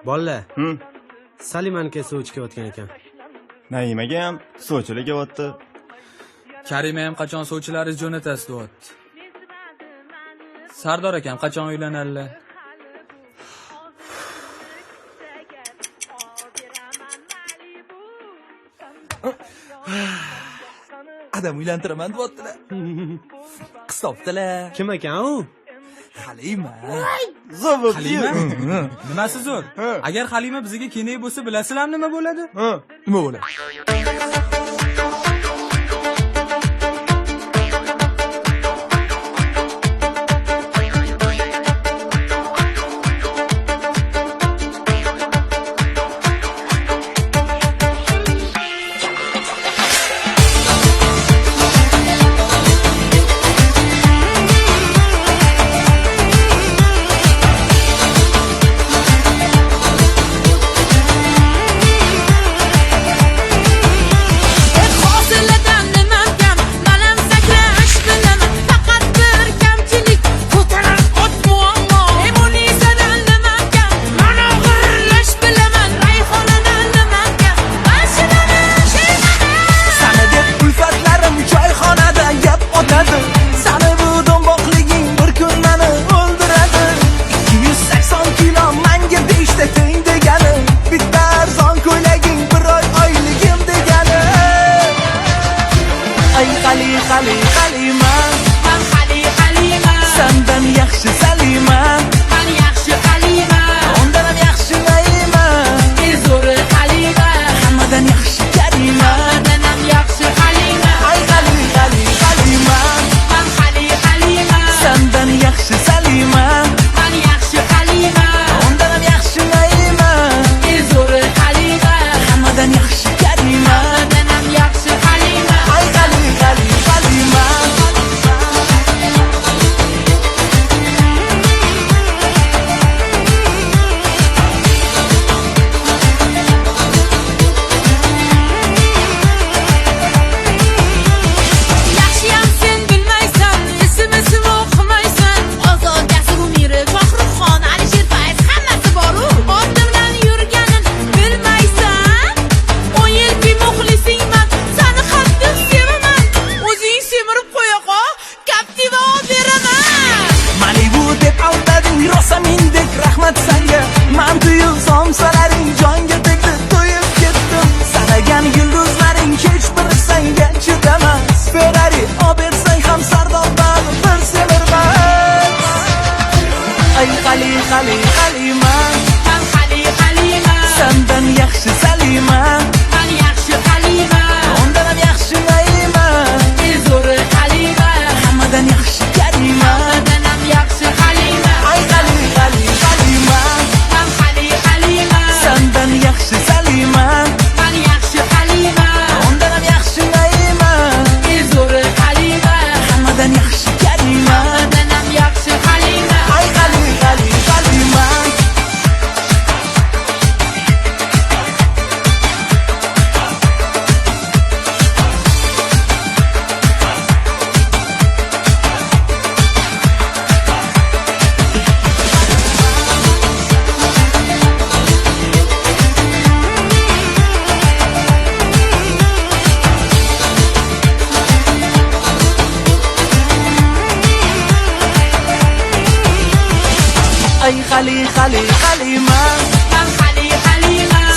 Bolalar. Salimaniki suv ichib kelayotgan ekan. Naimaga ham suvchilar kelyapti. Karima ham qachon sovchilaringiz jo'natasiz deyapti. Sardor akam qachon uylanadilar? Adam uylantiraman deyaptilar. Qiz topdilar. Kim ekan u? Halima. Halima? Nimasi zo'r? Agar Halima bizga kerak bo'lsa, bilasizlar nima bo'ladi? Nima bo'ladi? Halima Halima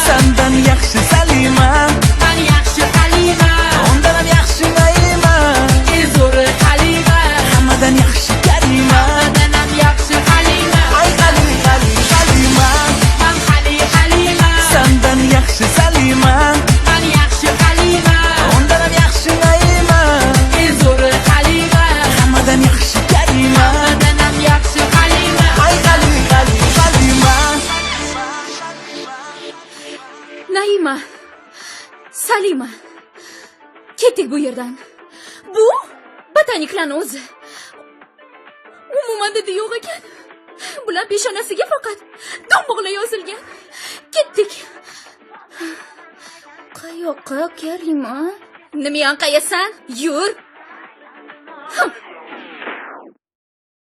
sendan yaxshi Salima men yaxshi Halima undan ham yaxshi Naima zo'r Halima hammadan yaxshi Karima undan ham yaxshi Halima ay Halima men Halima sendan yaxshi Salima men yaxshi Halima undan ham yaxshi Naima zo'r Halima hammadan yaxshi Karima undan ham yaxshi Halima ay Naima, Salima, ketdik bu yerdan. Bu botaniklarning o'zi. Umuman didi yo'q ekan. Bular peshonasiga faqat do'mbog'lar yozilgan. Ketdik. Qayoqqa, Karima? Nima yoqayasan? Yur.